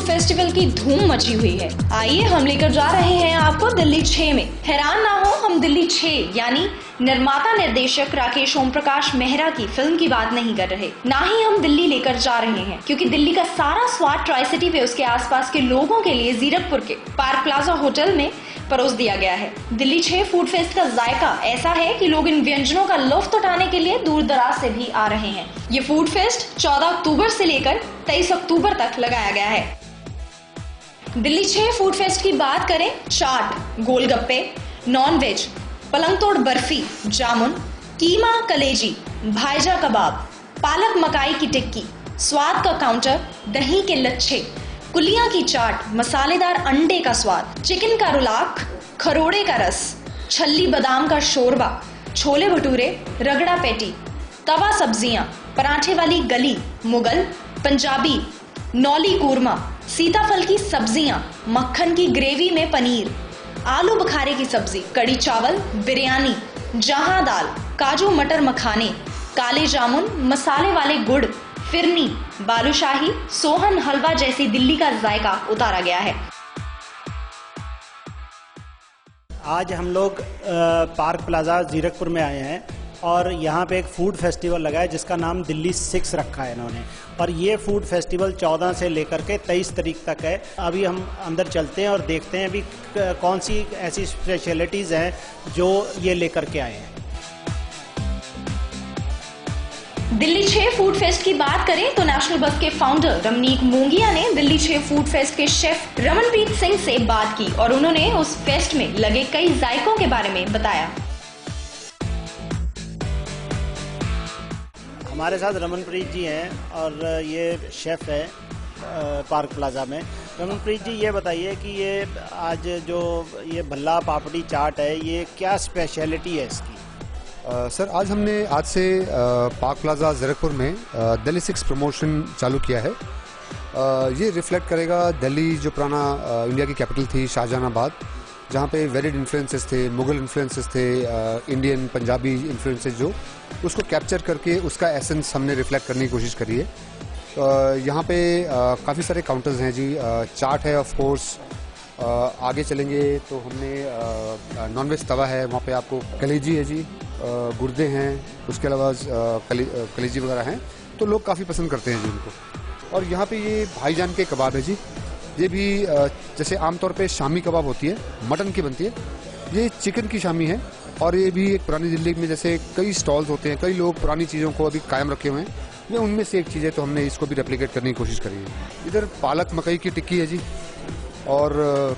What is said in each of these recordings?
Festival की धूम मची हुई है। आइए हम लेकर जा रहे हैं आपको दिल्ली 6 में। हैरान ना हो, हम दिल्ली 6 यानी निर्माता निर्देशक राकेश ओमप्रकाश मेहरा की फिल्म की बात नहीं कर रहे, ना ही हम दिल्ली लेकर जा रहे हैं, क्योंकि दिल्ली का सारा स्वाद ट्राई सिटी वे उसके आसपास के लोगों के लिए जीरकपुर के पार्क प्लाजा होटल में परोस दिया गया है। दिल्ली 6 फूड फेस्ट का जायका ऐसा है कि लोग इन व्यंजनों का लुत्फ उठाने के लिए दूर दराज से भी आ रहे हैं। ये फूड फेस्ट 14 अक्टूबर से लेकर 23 अक्टूबर तक लगाया गया है। दिल्ली 6 फूड फेस्ट की बात करें, चाट, गोलगप्पे, नॉन वेज, पलंग तोड़ बर्फी, जामुन, कीमा कलेजी, भाईजा कबाब, पालक मकाई की टिक्की, स्वाद का काउंटर, दही के लच्छे, कुलियां की चाट, मसालेदार अंडे का स्वाद, चिकन का रुलाक, खरोड़े का रस, छल्ली बादाम का शोरबा, छोले भटूरे, रगड़ा पैटी, तवा सब्जियां, पराठे वाली गली, मुगल, पंजाबी, नौली कूरमा, सीताफल की सब्जियां, मक्खन की ग्रेवी में पनीर, आलू बुखारे की सब्जी, कड़ी चावल, बिरयानी, जहां दाल, काजू मटर मखाने, काले जामुन, मसाले वाले गुड़, फिरनी, बालूशाही, सोहन हलवा जैसी दिल्ली का जायका उतारा गया है। आज हम लोग पार्क प्लाजा जीरकपुर में आए हैं और यहाँ पे एक फूड फेस्टिवल लगा है जिसका नाम दिल्ली 6 रखा है इन्होंने। और ये फूड फेस्टिवल 14 से लेकर के 23 तारीख तक है। अभी हम अंदर चलते हैं और देखते हैं अभी कौन सी ऐसी स्पेशलिटीज़ हैं जो ये लेकर के आए हैं। दिल्ली 6 फूड फेस्ट की बात करें तो नेशनल बस के फाउंडर रमनीक मोंगिया ने दिल्ली 6 फूड फेस्ट के शेफ रमनप्रीत सिंह से बात की और उन्होंने उस फेस्ट में लगे कई जायकों के बारे में बताया। हमारे साथ रमनप्रीत जी हैं और ये शेफ है पार्क प्लाजा में। रमनप्रीत जी, ये बताइए कि ये आज जो ये भल्ला पापड़ी चाट है, ये क्या स्पेशलिटी है इसकी? सर, आज से पार्क प्लाजा जीरकपुर में दिल्ली 6 प्रमोशन चालू किया है। ये रिफ्लेक्ट करेगा दिल्ली जो पुराना इंडिया की कैपिटल थी, शाहजहानाबाद, जहाँ पे वेरिड इन्फ्लुएंसेस थे, मुगल इन्फ्लुएंसेस थे, इंडियन पंजाबी इन्फ्लुएंसेस, जो उसको कैप्चर करके उसका एसेंस हमने रिफ्लेक्ट करने की कोशिश करी है। यहाँ पे काफ़ी सारे काउंटर्स हैं जी। चाट है ऑफ कोर्स। आगे चलेंगे तो हमने नॉनवेज तवा है, वहाँ पे आपको कलेजी है जी, गुर्दे हैं, उसके अलावा कलेजी वगैरह हैं, तो लोग काफ़ी पसंद करते हैं जी उनको। और यहाँ पे ये भाईजान के कबाब है जी। ये भी जैसे आमतौर पे शामी कबाब होती है, मटन की बनती है, ये चिकन की शामी है। और ये भी एक पुरानी दिल्ली में जैसे कई स्टॉल्स होते हैं, कई लोग पुरानी चीज़ों को अभी कायम रखे हुए हैं, ये उनमें से एक चीज़ है, तो हमने इसको भी रेप्लिकेट करने की कोशिश करी है। इधर पालक मकई की टिक्की है जी, और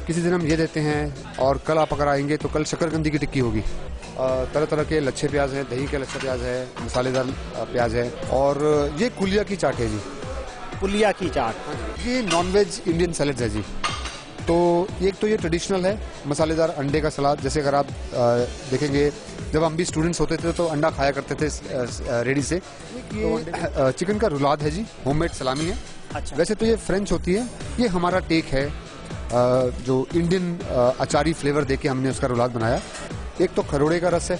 किसी दिन हम ये देते हैं, और कल आप अगर आएंगे तो कल शकरकंदी की टिक्की होगी। तरह तरह के लच्छे प्याज हैं, दही के लच्छा प्याज है, मसालेदार प्याज है, और ये कुलिया की चाट है जी। पुलिया की चाट, ये नॉनवेज इंडियन सैलेड है जी। तो एक तो ये ट्रेडिशनल है, मसालेदार अंडे का सलाद। जैसे अगर आप देखेंगे, जब हम भी स्टूडेंट्स होते थे तो अंडा खाया करते थे रेडी से। ये चिकन का रुलाद है जी, होममेड सलामी है। अच्छा। वैसे तो ये फ्रेंच होती है, ये हमारा टेक है, जो इंडियन अचारी फ्लेवर देके हमने उसका रुलाद बनाया। एक तो खरोड़े का रस है,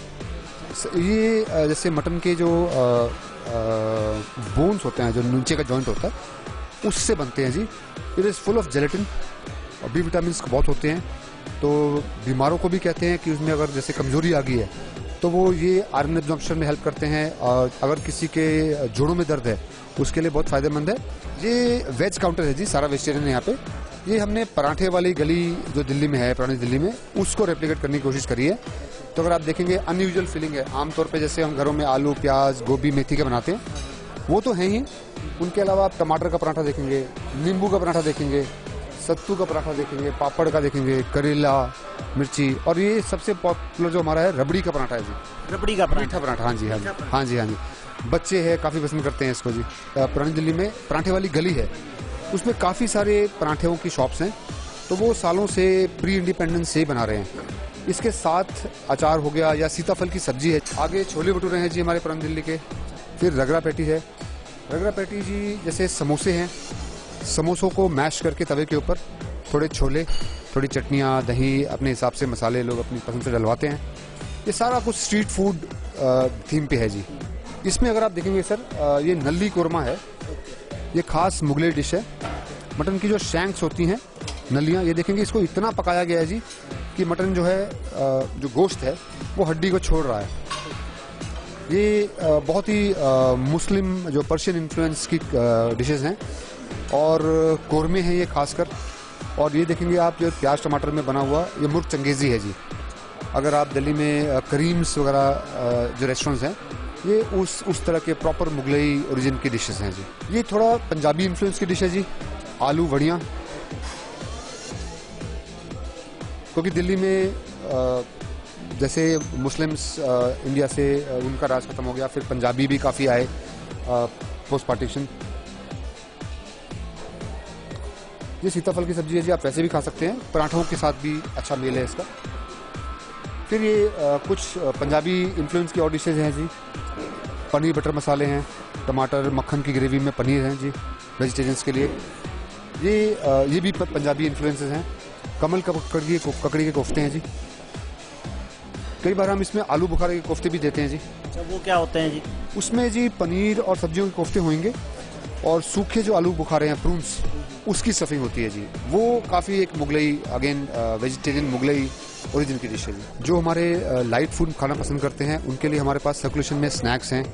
ये जैसे मटन के जो बोन्स होते हैं, जो नीचे का जॉइंट होता है, उससे बनते हैं जी। It is full of gelatin और बी विटामिन बहुत होते हैं, तो बीमारों को भी कहते हैं कि उसमें अगर जैसे कमजोरी आ गई है तो वो ये आयरन एब्जॉर्प्शन में हेल्प करते हैं, और अगर किसी के जोड़ों में दर्द है उसके लिए बहुत फ़ायदेमंद है। ये वेज काउंटर है जी, सारा वेजिटेरियन है यहाँ पे। ये हमने पराठे वाली गली जो दिल्ली में है, पुरानी दिल्ली में, उसको रेप्लिकेट करने की कोशिश करी है। तो अगर आप देखेंगे अनयूजुअल फीलिंग है। आमतौर पे जैसे हम घरों में आलू, प्याज, गोभी, मेथी के बनाते हैं, वो तो हैं ही। उनके अलावा आप टमाटर का पराठा देखेंगे, नींबू का पराठा देखेंगे, सत्तू का पराठा देखेंगे, पापड़ का देखेंगे, करेला, मिर्ची, और ये सबसे पॉपुलर जो हमारा है रबड़ी का पराठा है जी। रबड़ी का मीठा पराठा, हाँ जी, हाँ जी, हाँ जी, हाँ जी। बच्चे हैं, काफ़ी पसंद करते हैं इसको जी। पुरानी दिल्ली में पराठे वाली गली है, उसमें काफ़ी सारे पराठेों की शॉप्स हैं, तो वो सालों से प्री इंडिपेंडेंस से ही बना रहे हैं। इसके साथ अचार हो गया, या सीताफल की सब्जी है। आगे छोले भटूरे हैं जी हमारे पुरानी दिल्ली के। फिर रगड़ा पैटी है। रगड़ा पैटी जी जैसे समोसे हैं, समोसों को मैश करके तवे के ऊपर थोड़े छोले, थोड़ी चटनियाँ, दही, अपने हिसाब से मसाले लोग अपनी पसंद से डलवाते हैं। ये सारा कुछ स्ट्रीट फूड थीम पे है जी। इसमें अगर आप देखेंगे सर, ये नल्ली कोरमा है, ये खास मुगलई डिश है। मटन की जो शैंक्स होती हैं, नलियां, ये देखेंगे इसको इतना पकाया गया है जी कि मटन जो है जो गोश्त है वो हड्डी को छोड़ रहा है। ये बहुत ही मुस्लिम जो पर्शियन इन्फ्लुएंस की डिशेस हैं और कोरमे हैं ये खासकर। और ये देखेंगे आप जो प्याज टमाटर में बना हुआ ये मुर्ग चंगेजी है जी। अगर आप दिल्ली में करीम्स वगैरह जो रेस्टोरेंट्स हैं ये उस तरह के प्रॉपर मुगलई ओरिजिन की डिशेस हैं जी। ये थोड़ा पंजाबी इन्फ्लुएंस की डिश है जी, आलू वड़ियाँ। क्योंकि दिल्ली में जैसे मुस्लिम्स इंडिया से उनका राज खत्म हो गया, फिर पंजाबी भी काफ़ी आए पोस्ट पार्टीशन। ये सीताफल की सब्जी है जी, आप वैसे भी खा सकते हैं, पराठों के साथ भी अच्छा मेल है इसका। फिर ये कुछ पंजाबी इन्फ्लुएंस की और डिशेज हैं जी। पनीर बटर मसाले हैं, टमाटर मक्खन की ग्रेवी में पनीर हैं जी वेजिटेरियंस के लिए। ये भी पंजाबी इन्फ्लुएंसेस हैं। कमल ककड़ी के कोफ्ते हैं जी। कई बार हम इसमें आलू बुखारे के कोफ्ते भी देते हैं जी। अच्छा, वो क्या होते हैं जी? उसमें जी पनीर और सब्जियों के कोफ्ते होंगे और सूखे जो आलू बुखारे हैं प्रून्स, उसकी स्टफिंग होती है जी। वो काफ़ी एक Mughlai again vegetarian Mughlai origin की डिश है जी। जो हमारे लाइट फूड खाना पसंद करते हैं उनके लिए हमारे पास सर्कुलेशन में स्नैक्स हैं,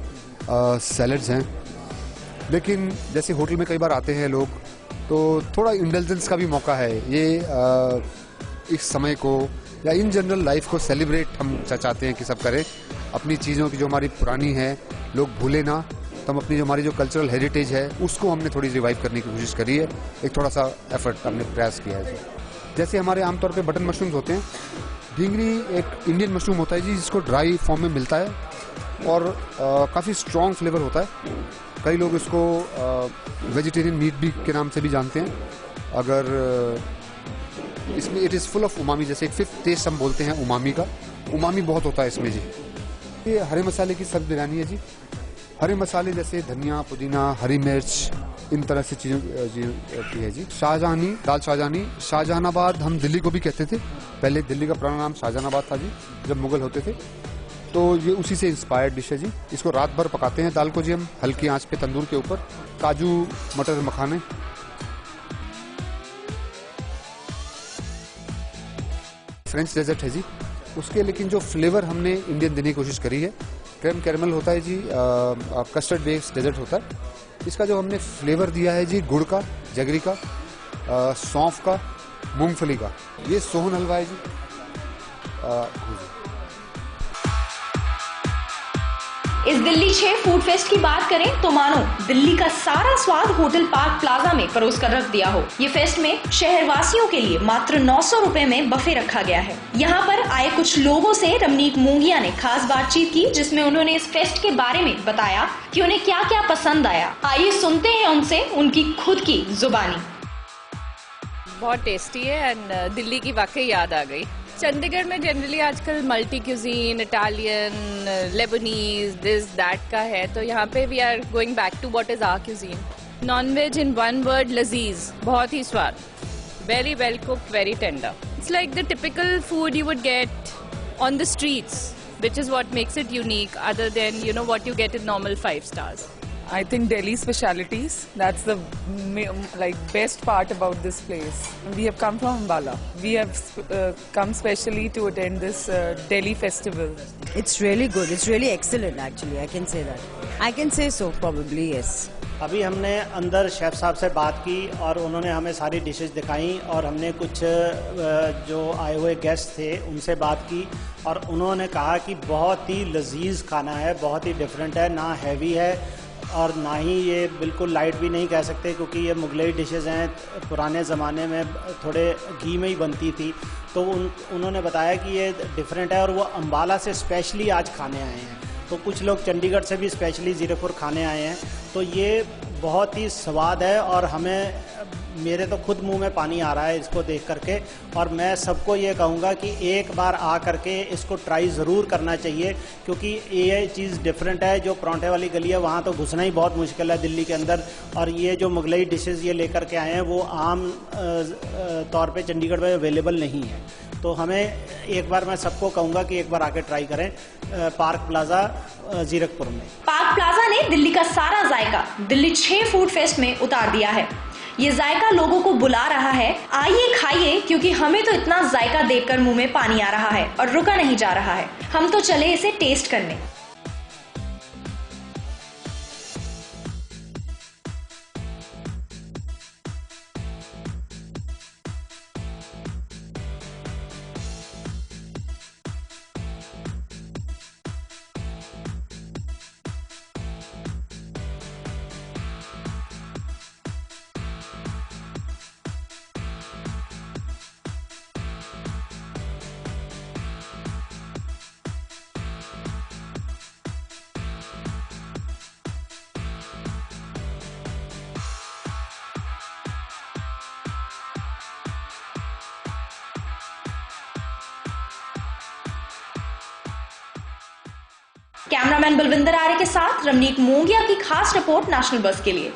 सैलड्स हैं। लेकिन जैसे होटल में कई बार आते हैं लोग तो थोड़ा इंडल्जेंस का भी मौका है। ये इस समय को या इन जनरल लाइफ को सेलिब्रेट हम चाहते हैं कि सब करें। अपनी चीज़ों की जो हमारी पुरानी है लोग भूले ना, तो हम अपनी जो हमारी जो कल्चरल हेरिटेज है उसको हमने थोड़ी रिवाइव करने की कोशिश करी है। एक थोड़ा सा एफर्ट हमने प्रयास किया है। जैसे हमारे आमतौर पे बटन मशरूम्स होते हैं, ढींगरी एक इंडियन मशरूम होता है जी जिसको ड्राई फॉर्म में मिलता है और काफ़ी स्ट्रॉन्ग फ्लेवर होता है। कई लोग इसको वेजिटेरियन मीट भी के नाम से भी जानते हैं। अगर इसमें it is full of umami, जैसे एक फिफ्थ टेस्ट हम बोलते हैं उमामी का, उमामी बहुत होता है इसमें जी। ये हरे मसाले की सब्ज़ बिरयानी है जी। हरे मसाले जैसे धनिया, पुदीना, हरी मिर्च, इन तरह से चीज़ों की है जी। शाहजहानी, दाल शाहजहानी, शाहजहानाबाद हम दिल्ली को भी कहते थे। पहले दिल्ली का पुराना नाम शाहजहानाबाद था जी जब मुगल होते थे। तो ये उसी से इंस्पायर्ड डिश है जी। इसको रात भर पकाते हैं दाल को जी हम हल्की आंच पे तंदूर के ऊपर। काजू, मटर, मखाने। फ्रेंच डेजर्ट है जी, उसके लेकिन जो फ्लेवर हमने इंडियन देने की कोशिश करी है। क्रीम कैरमल होता है जी, कस्टर्ड बेस्ड डेजर्ट होता है। इसका जो हमने फ्लेवर दिया है जी गुड़ का, जगरी का, सौंफ का, मूंगफली का। ये सोहन हलवा है जी। इस दिल्ली 6 फूड फेस्ट की बात करें तो मानो दिल्ली का सारा स्वाद होटल पार्क प्लाजा में परोस कर रख दिया हो। ये फेस्ट में शहरवासियों के लिए मात्र 900 रुपए में बफे रखा गया है। यहाँ पर आए कुछ लोगों से रमनीक मूंगिया ने खास बातचीत की, जिसमें उन्होंने इस फेस्ट के बारे में बताया कि उन्हें क्या क्या पसंद आया। आइए सुनते हैं उनसे उनकी खुद की जुबानी। बहुत टेस्टी है एंड दिल्ली की वाकई याद आ गई। चंडीगढ़ में जनरली आजकल multi cuisine, Italian, Lebanese, this that का है, तो यहाँ पे we are going back to what is our cuisine. Non veg in one word, लजीज, बहुत ही स्वाद, very well cooked, very tender. It's like the typical food you would get on the streets, which is what makes it unique other than, you know, what you get in normal 5 stars. I think Delhi specialities, that's the best part about this place. We have come from Ambala. We have come specially to attend this Delhi festival. It's really good. It's really excellent actually. I can say that. I can say so probably, yes. अभी हमने अंदर chef साहब से बात की और उन्होंने हमें सारी डिशेस दिखाई और हमने कुछ जो आए हुए गेस्ट थे उनसे बात की और उन्होंने कहा कि बहुत ही लजीज खाना है, बहुत ही डिफरेंट है, ना हैवी है और ना ही ये बिल्कुल लाइट भी नहीं कह सकते क्योंकि ये मुगलई डिशेस हैं, पुराने ज़माने में थोड़े घी में ही बनती थी। तो उन्होंने बताया कि ये डिफरेंट है और वो अम्बाला से स्पेशली आज खाने आए हैं। तो कुछ लोग चंडीगढ़ से भी स्पेशली ज़ीरकपुर खाने आए हैं। तो ये बहुत ही स्वाद है और मेरे तो खुद मुंह में पानी आ रहा है इसको देख करके। और मैं सबको ये कहूँगा कि एक बार आ करके इसको ट्राई ज़रूर करना चाहिए क्योंकि ये चीज़ डिफरेंट है। जो परांठे वाली गली है वहाँ तो घुसना ही बहुत मुश्किल है दिल्ली के अंदर, और ये जो मुगलई डिशेज़ ये लेकर के आए हैं वो आम तौर पे चंडीगढ़ में अवेलेबल नहीं है। तो हमें एक बार मैं सबको कहूँगा कि एक बार आके ट्राई करें पार्क प्लाजा ज़ीरकपुर में। पार्क प्लाजा ने दिल्ली का सारा जायका दिल्ली 6 फूड फेस्ट में उतार दिया है। ये जायका लोगों को बुला रहा है, आइए खाइए, क्योंकि हमें तो इतना जायका देखकर मुंह में पानी आ रहा है और रुका नहीं जा रहा है। हम तो चले इसे टेस्ट करने। कैमरामैन बलविंदर आर्य के साथ रमनीक मोंगिया की खास रिपोर्ट नेशनल बस के लिए।